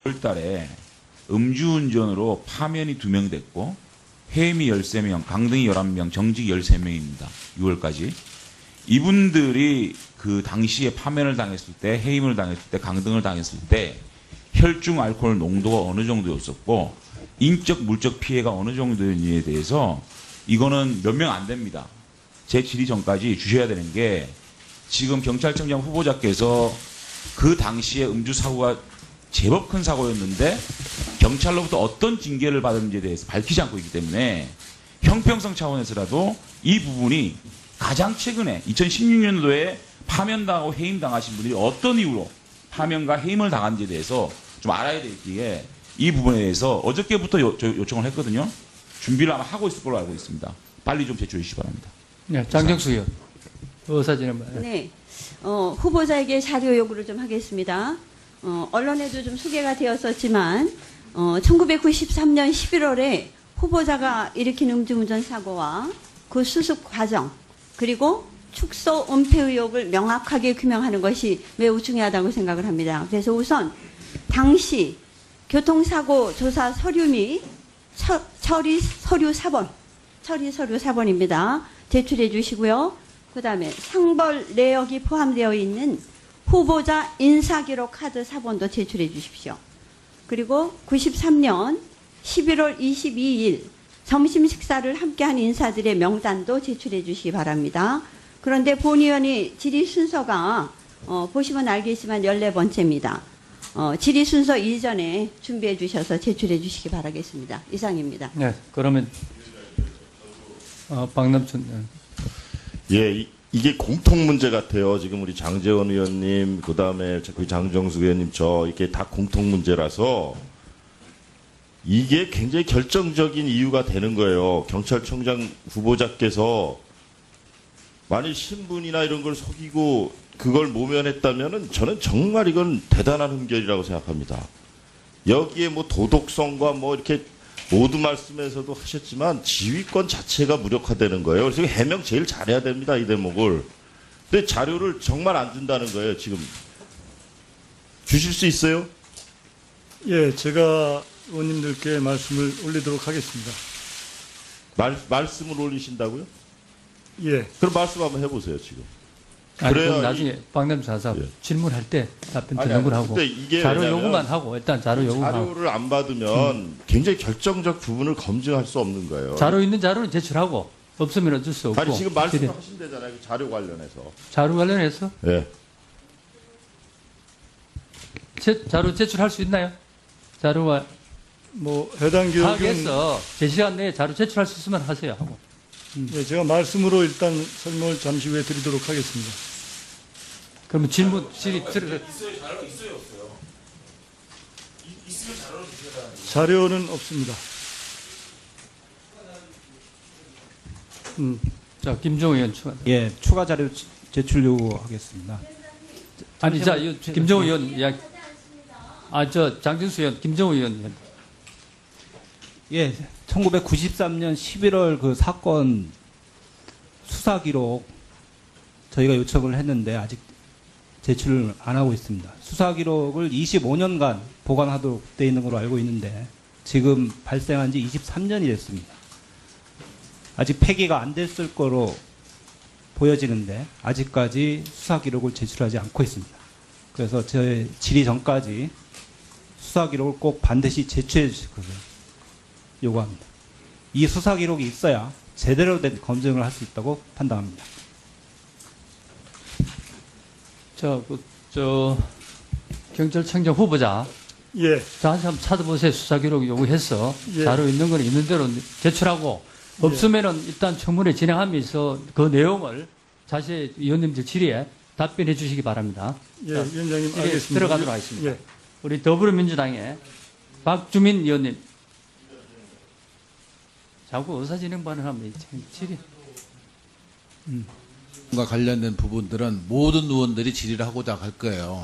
6월 달에 음주운전으로 파면이 2명 됐고 해임이 13명, 강등이 11명, 정직이 13명입니다. 6월까지. 이분들이 그 당시에 파면을 당했을 때, 해임을 당했을 때, 강등을 당했을 때 혈중 알코올 농도가 어느 정도였었고 인적, 물적 피해가 어느 정도였는지에 대해서 이거는 몇 명 안 됩니다. 제 질의 전까지 주셔야 되는 게 지금 경찰청장 후보자께서 그 당시에 음주 사고가 제법 큰 사고였는데 경찰로부터 어떤 징계를 받았는지에 대해서 밝히지 않고 있기 때문에 형평성 차원에서라도 이 부분이 가장 최근에 2016년도에 파면당하고 해임당하신 분들이 어떤 이유로 파면과 해임을 당한지에 대해서 좀 알아야 되기에 이 부분에 대해서 어저께부터 요청을 했거든요. 준비를 아마 하고 있을 걸로 알고 있습니다. 빨리 좀 제출해 주시기 바랍니다. 네, 장경수 의원. 의사진행. 네, 후보자에게 자료 요구를 좀 하겠습니다. 언론에도 좀 소개가 되었었지만 1993년 11월에 후보자가 일으킨 음주운전 사고와 그 수습 과정 그리고 축소 은폐 의혹을 명확하게 규명하는 것이 매우 중요하다고 생각을 합니다. 그래서 우선 당시 교통사고 조사 서류 및 처리 서류 4번입니다. 제출해 주시고요. 그 다음에 상벌 내역이 포함되어 있는 후보자 인사기록 카드 4번도 제출해 주십시오. 그리고 93년 11월 22일 점심 식사를 함께한 인사들의 명단도 제출해 주시기 바랍니다. 그런데 본 의원이 질의 순서가 보시면 알겠지만 14번째입니다. 질의 순서 이전에 준비해 주셔서 제출해 주시기 바라겠습니다. 이상입니다. 네, 그러면 박남춘. 예, 이게 공통 문제 같아요. 지금 우리 장제원 의원님, 그 다음에 장정수 의원님, 이게 다 공통 문제라서 이게 굉장히 결정적인 이유가 되는 거예요. 경찰청장 후보자께서 만일 신분이나 이런 걸 속이고 그걸 모면했다면은 저는 정말 이건 대단한 흠결이라고 생각합니다. 여기에 뭐 도덕성과 뭐 이렇게 모두 말씀에서도 하셨지만 지휘권 자체가 무력화되는 거예요. 그래서 해명 제일 잘해야 됩니다, 이 대목을. 근데 자료를 정말 안 준다는 거예요, 지금. 주실 수 있어요? 예, 제가 의원님들께 말씀을 올리도록 하겠습니다. 말씀을 올리신다고요? 예. 그럼 말씀 한번 해보세요, 지금. 아니, 그래야 그럼 나중에 박남춘 사사 예. 질문할 때 답변 아니, 듣는 걸 하고 근데 이게 자료 왜냐면 요구만 하고 일단 자료 요구만 하고 자료를 안 받으면 굉장히 결정적 부분을 검증할 수 없는 거예요. 자료 있는 자료는 제출하고 없으면 어쩔 수 없고. 아니, 지금 말씀하신 되잖아요, 그 자료 관련해서. 자료 관련해서 예. 자료 제출할 수 있나요? 자료가 뭐 해당 기록은 파악해서 제 시간 내에 자료 제출할 수 있으면 하세요 하고. 예, 제가 말씀으로 일단 설명을 잠시 후에 드리도록 하겠습니다. 그러면 질의 들어가. 자료는 없습니다. 자, 김종우 의원 추가. 예, 추가 자료 제출 요구하겠습니다. 아니, 자, 김종우 의원 이야기. 장진수 의원, 김종우 의원. 예, 1993년 11월 그 사건 수사 기록 저희가 요청을 했는데 아직 제출을 안 하고 있습니다. 수사 기록을 25년간 보관하도록 되어 있는 걸로 알고 있는데 지금 발생한 지 23년이 됐습니다. 아직 폐기가 안 됐을 거로 보여지는데 아직까지 수사 기록을 제출하지 않고 있습니다. 그래서 제 질의 전까지 수사 기록을 꼭 반드시 제출해 주실 것을 요구합니다. 이 수사 기록이 있어야 제대로 된 검증을 할 수 있다고 판단합니다. 경찰청장 후보자. 예, 저한테 한번 찾아보세요. 수사 기록 요구해서 예. 자료 있는 건 있는 대로 제출하고 없으면은 일단 청문회 진행하면서 그 내용을 자세히 위원님들 질의에 답변해 주시기 바랍니다. 예, 자, 위원장님 질의에 알겠습니다. 들어가도록 하겠습니다. 예, 우리 더불어민주당의 박주민 의원님. 자꾸 의사진행반을 하면 질의. 과 관련된 부분들은 모든 의원들이 질의를 하고자 할 거예요.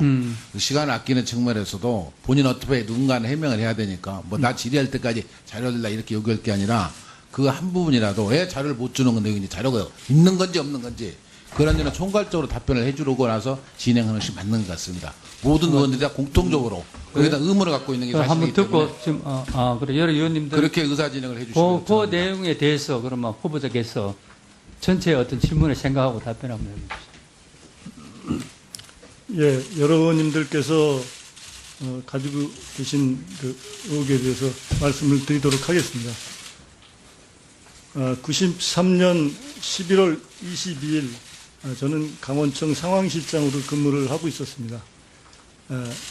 시간 아끼는 측면에서도 본인 어떻게 누군가는 해명을 해야 되니까 뭐 나 질의할 때까지 자료를 다 이렇게 요구할 게 아니라 그 한 부분이라도 왜 자료를 못 주는 건데 자료가 있는 건지 없는 건지 그런 데는 총괄적으로 답변을 해주고 나서 진행하는 것이 맞는 것 같습니다. 모든 의원들이 다 공통적으로 거기다 의무를 갖고 있는 게 그럼 한번 사실이기 때문에 듣고 지금 그래 여러 의원님들 그렇게 의사 진행을 해주시면 그 내용에 대해서 그러면 후보자께서 전체 어떤 질문에 생각하고 답변 한번 해주십시오. 예, 여러 의원님들께서 가지고 계신 그 의혹에 대해서 말씀을 드리도록 하겠습니다. 93년 11월 22일 저는 강원청 상황실장으로 근무를 하고 있었습니다.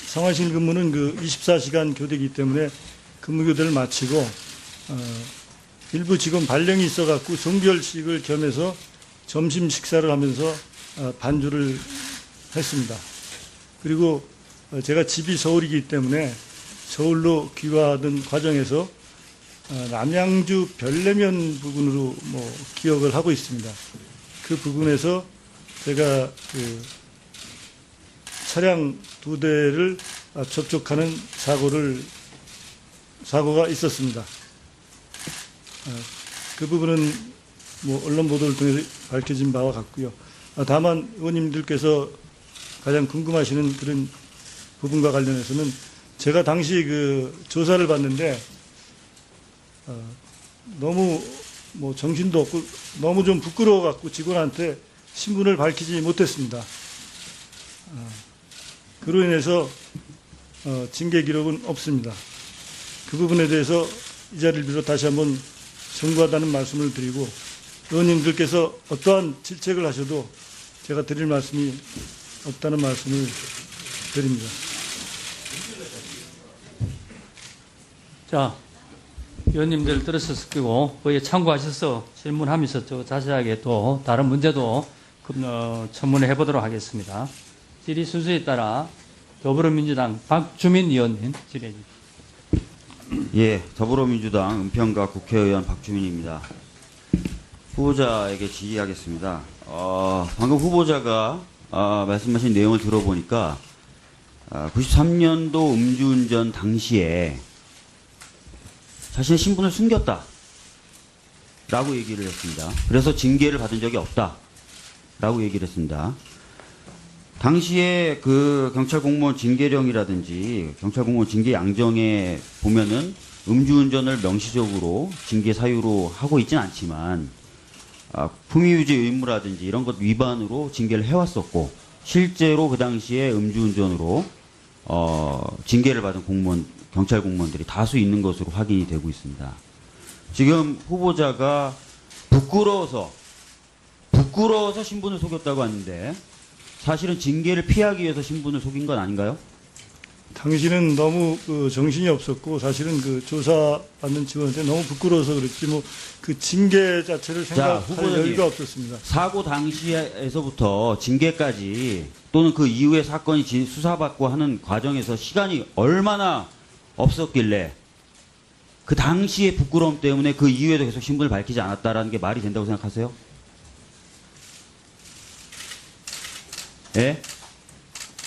상황실 근무는 그 24시간 교대이기 때문에 근무 교대를 마치고 일부 직원 발령이 있어갖고 종결식을 겸해서 점심 식사를 하면서 반주를 했습니다. 그리고 제가 집이 서울이기 때문에 서울로 귀화하던 과정에서 남양주 별내면 부근으로 뭐 기억을 하고 있습니다. 그 부근에서 제가 그 차량 2대를 접촉하는 사고가 있었습니다. 그 부분은 뭐 언론 보도를 통해서 밝혀진 바와 같고요. 다만 의원님들께서 가장 궁금하시는 그런 부분과 관련해서는 제가 당시 그 조사를 받는데 너무 뭐 정신도 없고 너무 좀 부끄러워 갖고 직원한테 신분을 밝히지 못했습니다. 그로 인해서 징계 기록은 없습니다. 그 부분에 대해서 이 자리를 빌어 다시 한번 송구하다는 말씀을 드리고 의원님들께서 어떠한 질책을 하셔도 제가 드릴 말씀이 없다는 말씀을 드립니다. 자, 의원님들 들으셨을 거고 거기에 참고하셔서 질문하면서 또 자세하게 또 다른 문제도 첨문해 보도록 하겠습니다. 질의 순서에 따라 더불어민주당 박주민 의원님 질의해 주십시오. 예, 더불어민주당 은평갑 국회의원 박주민입니다. 후보자에게 질의하겠습니다. 방금 후보자가 말씀하신 내용을 들어보니까 93년도 음주운전 당시에 자신의 신분을 숨겼다 라고 얘기를 했습니다. 그래서 징계를 받은 적이 없다 라고 얘기를 했습니다. 당시에 그 경찰 공무원 징계령이라든지 경찰 공무원 징계 양정에 보면은 음주운전을 명시적으로 징계 사유로 하고 있지는 않지만 품위유지 의무라든지 이런 것 위반으로 징계를 해왔었고 실제로 그 당시에 음주운전으로 징계를 받은 경찰 공무원들이 다수 있는 것으로 확인이 되고 있습니다. 지금 후보자가 부끄러워서 신분을 속였다고 하는데 사실은 징계를 피하기 위해서 신분을 속인 건 아닌가요? 당신은 너무 정신이 없었고 사실은 그 조사받는 직원한테 너무 부끄러워서 그랬지 뭐 그 징계 자체를 생각할 여유가 없었습니다. 사고 당시에서부터 징계까지 또는 그 이후의 사건이 수사받고 하는 과정에서 시간이 얼마나 없었길래 그 당시의 부끄러움 때문에 그 이후에도 계속 신분을 밝히지 않았다라는 게 말이 된다고 생각하세요? 예?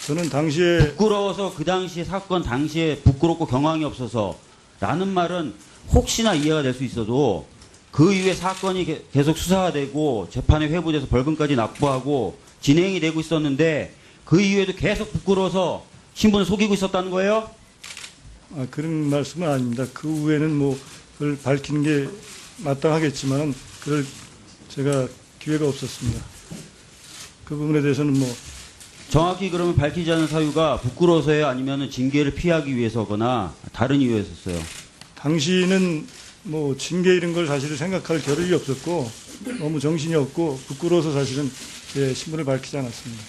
저는 당시에 부끄러워서 그 당시에 사건 당시에 부끄럽고 경황이 없어서 라는 말은 혹시나 이해가 될 수 있어도 그 이후에 사건이 계속 수사가 되고 재판에 회부돼서 벌금까지 납부하고 진행이 되고 있었는데 그 이후에도 계속 부끄러워서 신분을 속이고 있었다는 거예요? 그런 말씀은 아닙니다. 그 후에는 뭐 그걸 밝히는 게 마땅하겠지만 그럴 제가 기회가 없었습니다. 그 부분에 대해서는 뭐 정확히 그러면 밝히지 않은 사유가 부끄러워서예요? 아니면 징계를 피하기 위해서거나 다른 이유였었어요? 당시는 뭐 징계 이런 걸 사실은 생각할 겨를이 없었고 너무 정신이 없고 부끄러워서 사실은 제 신분을 밝히지 않았습니다.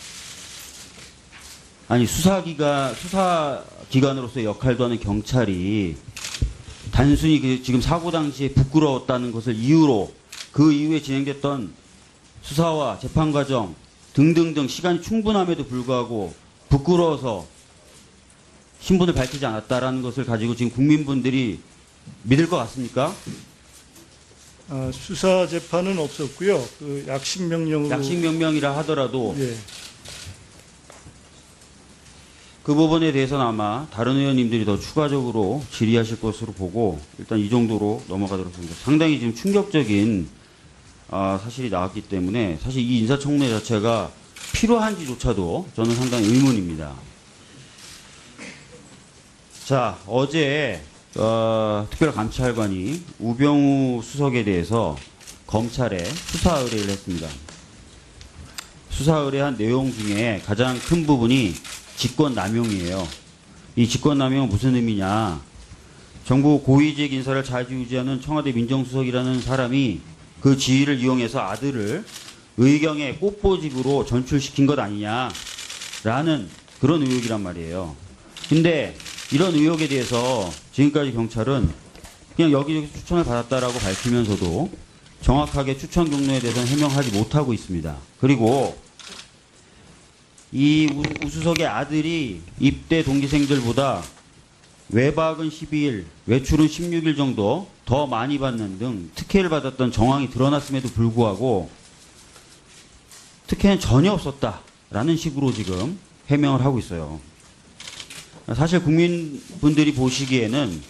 아니 수사기관으로서의 역할도 하는 경찰이 단순히 지금 사고 당시에 부끄러웠다는 것을 이유로 그 이후에 진행됐던 수사와 재판 과정 등등등 시간이 충분함에도 불구하고 부끄러워서 신분을 밝히지 않았다라는 것을 가지고 지금 국민분들이 믿을 것 같습니까? 수사 재판은 없었고요. 그 약식 명령으로 약식 명령이라 하더라도 예. 그 부분에 대해서는 아마 다른 의원님들이 더 추가적으로 질의하실 것으로 보고 일단 이 정도로 넘어가도록 하겠습니다. 상당히 지금 충격적인 사실이 나왔기 때문에 사실 이 인사청문회 자체가 필요한지조차도 저는 상당히 의문입니다. 자, 어제 특별감찰관이 우병우 수석에 대해서 검찰에 수사 의뢰를 했습니다. 수사 의뢰한 내용 중에 가장 큰 부분이 직권남용이에요. 이 직권남용은 무슨 의미냐? 정부 고위직 인사를 좌지우지하는 청와대 민정수석이라는 사람이 그 지위를 이용해서 아들을 의경의 꽃보직으로 전출시킨 것 아니냐라는 그런 의혹이란 말이에요. 근데 이런 의혹에 대해서 지금까지 경찰은 그냥 여기저기 추천을 받았다라고 밝히면서도 정확하게 추천 경로에 대해서는 해명하지 못하고 있습니다. 그리고 이 우수석의 아들이 입대 동기생들보다 외박은 12일, 외출은 16일 정도 더 많이 받는 등 특혜를 받았던 정황이 드러났음에도 불구하고 특혜는 전혀 없었다라는 식으로 지금 해명을 하고 있어요. 사실 국민분들이 보시기에는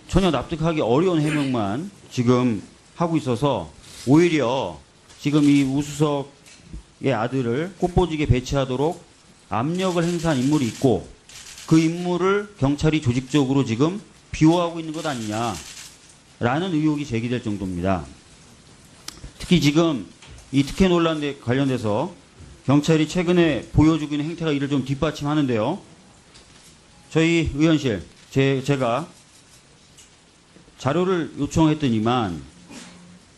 전혀 납득하기 어려운 해명만 지금 하고 있어서 오히려 지금 이 우수석의 아들을 꽃보직에 배치하도록 압력을 행사한 인물이 있고 그 인물을 경찰이 조직적으로 지금 비호하고 있는 것 아니냐라는 의혹이 제기될 정도입니다. 특히 지금 이 특혜 논란에 관련돼서 경찰이 최근에 보여주고 있는 행태가 이를 좀 뒷받침하는데요. 저희 의원실, 제가 자료를 요청했더니만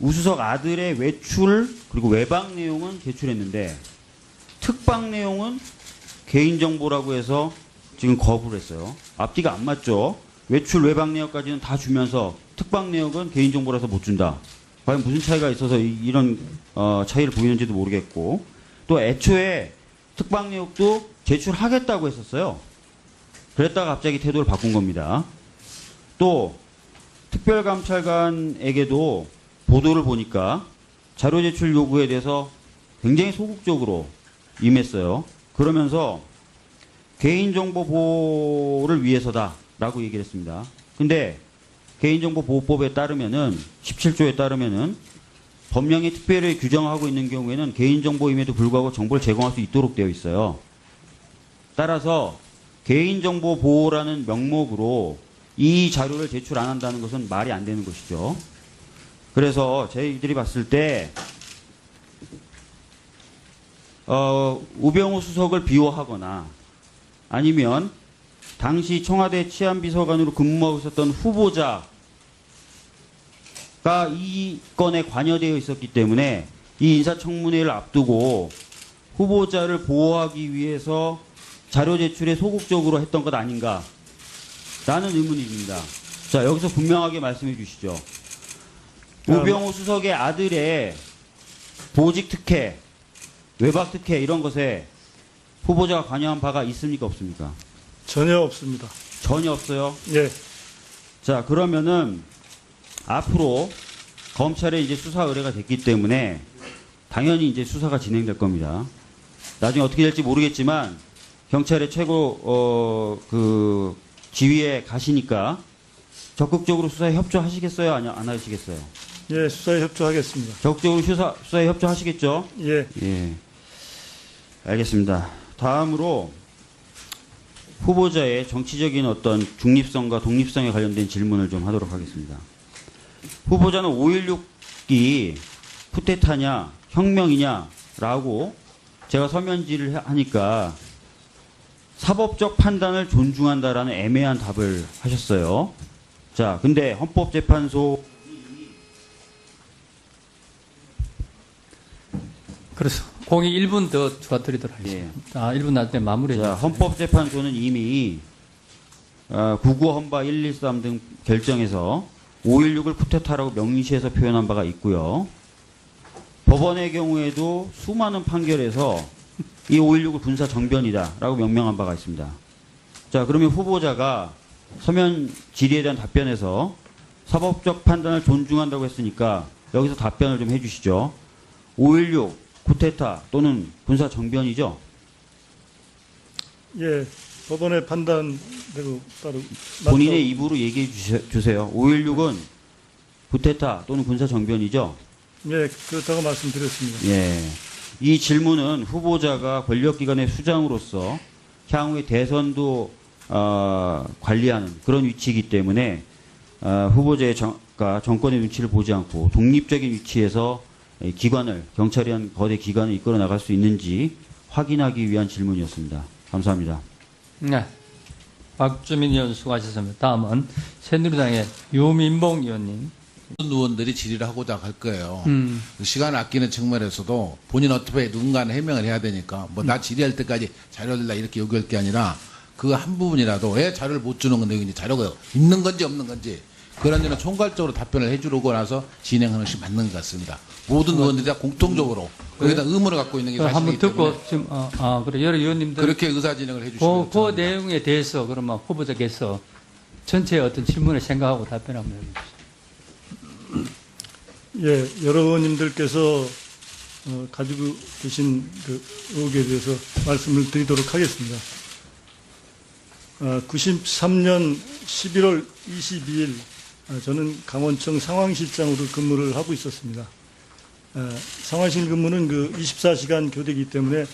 우수석 아들의 외출 그리고 외박 내용은 제출했는데 특박 내용은 개인정보라고 해서 지금 거부를 했어요. 앞뒤가 안 맞죠. 외출 외박 내역까지는 다 주면서 특박 내역은 개인정보라서 못 준다. 과연 무슨 차이가 있어서 이런 차이를 보이는지도 모르겠고 또 애초에 특박 내역도 제출하겠다고 했었어요. 그랬다가 갑자기 태도를 바꾼 겁니다. 또 특별감찰관에게도 보도를 보니까 자료 제출 요구에 대해서 굉장히 소극적으로 임했어요. 그러면서 개인정보 보호를 위해서다라고 얘기를 했습니다. 근데 개인정보보호법에 따르면은 17조에 따르면은 법령이 특별히 규정하고 있는 경우에는 개인정보임에도 불구하고 정보를 제공할 수 있도록 되어 있어요. 따라서 개인정보 보호라는 명목으로 이 자료를 제출 안 한다는 것은 말이 안 되는 것이죠. 그래서 저희들이 봤을 때 우병우 수석을 비호하거나 아니면 당시 청와대 치안비서관으로 근무하고 있었던 후보자가 이 건에 관여되어 있었기 때문에 이 인사청문회를 앞두고 후보자를 보호하기 위해서 자료 제출에 소극적으로 했던 것 아닌가라는 의문이 듭니다. 자, 여기서 분명하게 말씀해 주시죠. 우병우 수석의 아들의 보직 특혜, 외박 특혜 이런 것에 후보자가 관여한 바가 있습니까 없습니까? 전혀 없습니다. 전혀 없어요. 예. 자, 그러면은 앞으로 검찰에 이제 수사 의뢰가 됐기 때문에 당연히 이제 수사가 진행될 겁니다. 나중에 어떻게 될지 모르겠지만 경찰의 최고 그 지휘에 가시니까 적극적으로 수사에 협조하시겠어요? 아니 안 하시겠어요? 예, 수사에 협조하겠습니다. 적극적으로 수사에 협조하시겠죠? 예. 예. 알겠습니다. 다음으로 후보자의 정치적인 어떤 중립성과 독립성에 관련된 질문을 좀 하도록 하겠습니다. 후보자는 5.16이 쿠데타냐 혁명이냐라고 제가 서면지를 하니까 사법적 판단을 존중한다라는 애매한 답을 하셨어요. 자, 근데 헌법재판소 그래서 공이 1분 더 추가 드리도록 하겠습니다. 아, 1분 날 때 마무리해 자, 주세요. 헌법재판소는 이미 구구 헌바 113 등 결정에서 5.16을 쿠데타라고 명시해서 표현한 바가 있고요. 법원의 경우에도 수많은 판결에서 이 5.16을 군사 정변이다라고 명명한 바가 있습니다. 자, 그러면 후보자가 서면 질의에 대한 답변에서 사법적 판단을 존중한다고 했으니까 여기서 답변을 좀 해주시죠. 5.16 쿠데타 또는 군사 정변이죠? 예. 법원의 판단대로 따로 본인의 입으로 얘기해 주세요. 5.16은 쿠데타 또는 군사 정변이죠? 예, 그렇다고 말씀드렸습니다. 예. 이 질문은 후보자가 권력기관의 수장으로서 향후의 대선도 관리하는 그런 위치이기 때문에 후보자의 정권의 눈치를 보지 않고 독립적인 위치에서 기관을, 경찰이란 거대 기관을 이끌어 나갈 수 있는지 확인하기 위한 질문이었습니다. 감사합니다. 네. 박주민 의원 수고하셨습니다. 다음은 새누리당의 유민봉 의원님. 모든 의원들이 질의를 하고자 할 거예요. 시간 아끼는 측면에서도 본인 어떻게 누군가는 해명을 해야 되니까 뭐 나 질의할 때까지 자료를 다 이렇게 요구할 게 아니라 그 한 부분이라도 왜 자료를 못 주는 건데 이제 자료가 있는 건지 없는 건지 그런 데는 총괄적으로 답변을 해주고 나서 진행하는 것이 맞는 것 같습니다. 모든 의원들이 다 공통적으로 거기다 의무를 갖고 있는 게 한번 사실이기 때문에 듣고 지금 그래 여러 의원님들 그렇게 의사 진행을 해주시면 그 좋습니다. 내용에 대해서 그러면 후보자께서 전체 어떤 질문을 생각하고 답변 한번 해주십시오. 예, 여러 의원님들께서 가지고 계신 그 의혹에 대해서 말씀을 드리도록 하겠습니다. 93년 11월 22일 저는 강원청 상황실장으로 근무를 하고 있었습니다. 상황실 근무는 그 24시간 교대이기 때문에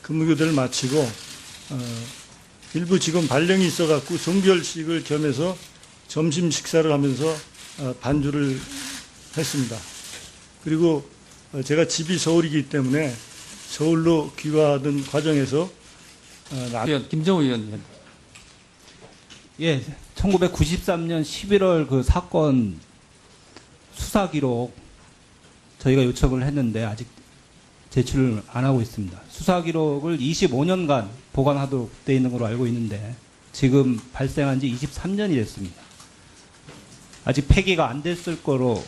근무 교대를 마치고 일부 직원 발령이 있어갖고 성별식을 겸해서 점심 식사를 하면서 반주를 했습니다. 그리고 제가 집이 서울이기 때문에 서울로 귀화하던 과정에서 김정우 의원님. 예, 1993년 11월 그 사건 수사 기록 저희가 요청을 했는데 아직 제출을 안 하고 있습니다. 수사 기록을 25년간 보관하도록 돼 있는 걸로 알고 있는데 지금 발생한 지 23년이 됐습니다. 아직 폐기가 안 됐을 거로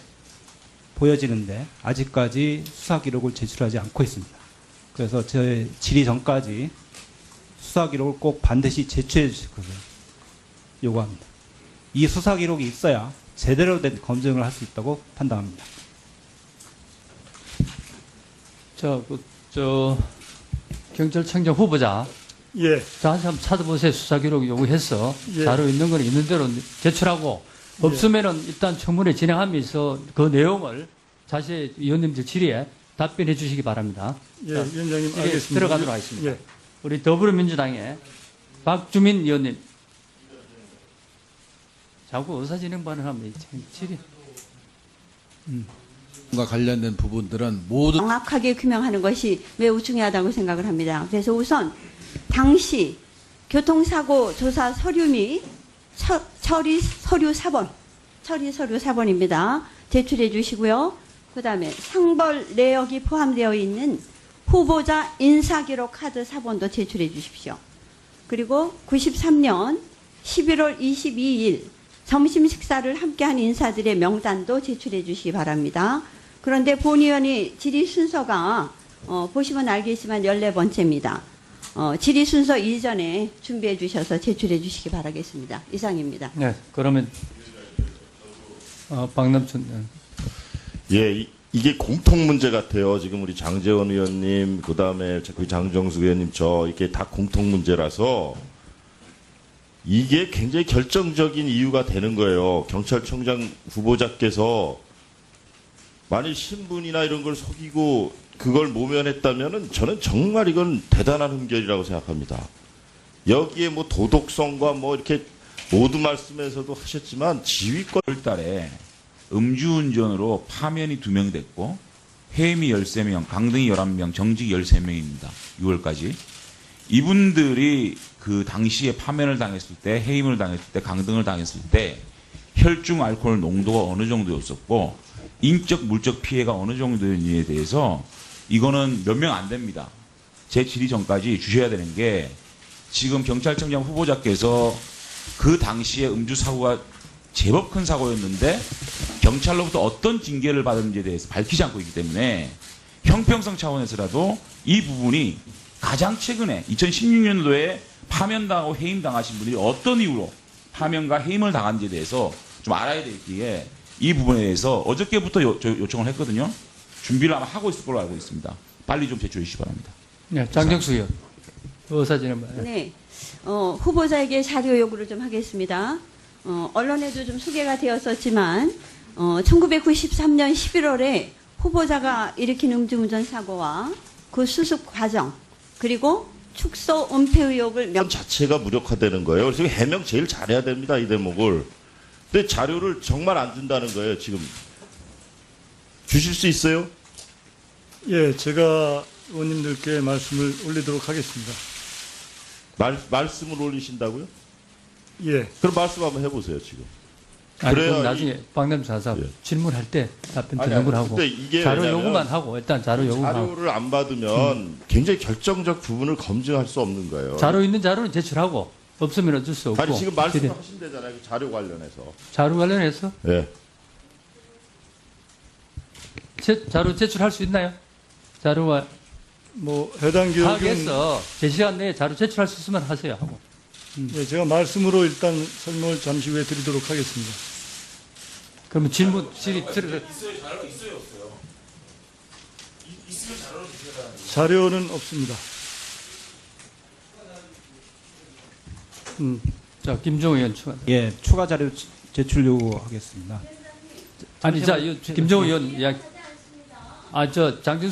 보여지는데 아직까지 수사 기록을 제출하지 않고 있습니다. 그래서 제 질의 전까지 수사 기록을 꼭 반드시 제출해 주실 것을 요구합니다. 이 수사 기록이 있어야 제대로 된 검증을 할 수 있다고 판단합니다. 경찰청장 후보자. 예, 다시 한번 찾아보세요. 수사 기록 요구해서 예. 자료 있는 건 있는 대로 제출하고 없으면은 일단 청문회 진행하면서 그 내용을 자세히 의원님들 질의에 답변해 주시기 바랍니다. 예, 자, 위원장님 이제 알겠습니다. 들어가도록 하겠습니다. 예. 우리 더불어민주당의 박주민 의원님. 자꾸 의사진행 발언하면 질의. 과 관련된 부분들은 모두 정확하게 규명하는 것이 매우 중요하다고 생각을 합니다. 그래서 우선 당시 교통사고 조사 서류 및 처리 서류 4번입니다. 제출해 주시고요. 그 다음에 상벌 내역이 포함되어 있는 후보자 인사기록 카드 4번도 제출해 주십시오. 그리고 93년 11월 22일 점심 식사를 함께한 인사들의 명단도 제출해 주시기 바랍니다. 그런데 본 의원이 질의 순서가 보시면 알겠지만 14번째입니다. 질의 순서 이전에 준비해 주셔서 제출해 주시기 바라겠습니다. 이상입니다. 네, 그러면 박남춘. 예, 이게 공통 문제 같아요. 지금 우리 장제원 의원님, 그 다음에 장정숙 의원님, 이게 다 공통 문제라서 이게 굉장히 결정적인 이유가 되는 거예요. 경찰청장 후보자께서 만일 신분이나 이런 걸 속이고 그걸 모면했다면은 저는 정말 이건 대단한 흠결이라고 생각합니다. 여기에 뭐 도덕성과 뭐 이렇게 모든 말씀에서도 하셨지만 지휘권 1월달에 음주운전으로 파면이 2명 됐고 해임이 13명, 강등이 11명, 정직이 13명입니다. 6월까지. 이분들이 그 당시에 파면을 당했을 때, 해임을 당했을 때, 강등을 당했을 때 혈중 알코올 농도가 어느 정도였었고 인적, 물적 피해가 어느 정도였는지에 대해서 이거는 몇 명 안 됩니다. 제 질의 전까지 주셔야 되는 게 지금 경찰청장 후보자께서 그 당시에 음주 사고가 제법 큰 사고였는데 경찰로부터 어떤 징계를 받았는지에 대해서 밝히지 않고 있기 때문에 형평성 차원에서라도 이 부분이 가장 최근에 2016년도에 파면당하고 해임당하신 분들이 어떤 이유로 파면과 해임을 당한지에 대해서 좀 알아야 되기에 이 부분에 대해서 어저께부터 요청을 했거든요. 준비를 아마 하고 있을 걸로 알고 있습니다. 빨리 좀 제출해 주시기 바랍니다. 네, 장정수 의원. 의사진행 발언. 네, 후보자에게 자료 요구를 좀 하겠습니다. 언론에도 좀 소개가 되었었지만 1993년 11월에 후보자가 일으킨 음주운전 사고와 그 수습 과정 그리고 축소 은폐 의혹을 면 자체가 무력화되는 거예요. 그래서 해명 제일 잘해야 됩니다. 이 대목을. 근데 자료를 정말 안 준다는 거예요. 지금 주실 수 있어요? 예, 제가 의원님들께 말씀을 올리도록 하겠습니다. 말씀을 올리신다고요? 예, 그럼 말씀 한번 해보세요. 지금. 아니, 그래야 그럼 나중에 박남 사사 예. 질문할 때 답변 아니, 드는 걸 아니, 하고 근데 이게 자료 왜냐면 요구만 하고 일단 자료 요구만 하고 자료를 안 받으면 굉장히 결정적 부분을 검증할 수 없는 거예요. 자료 있는 자료는 제출하고 없으면 어쩔 수 없고 아니 지금 그래. 말씀하신다잖아요. 그 자료 관련해서. 자료 관련해서 예. 자료 제출할 수 있나요? 자료와 뭐 해당 기록은 파악해서 제 시간 내에 자료 제출할 수 있으면 하세요 하고. 예, 제가 말씀으로 일단 설명을 잠시 후에 드리도록 하겠습니다. 그러면 질의 들어. 자료는 없습니다. 자, 김종우 의원 추가. 예, 추가 자료 제출 요구하겠습니다. 아니, 자, 김종우 의원 이야기. 장진수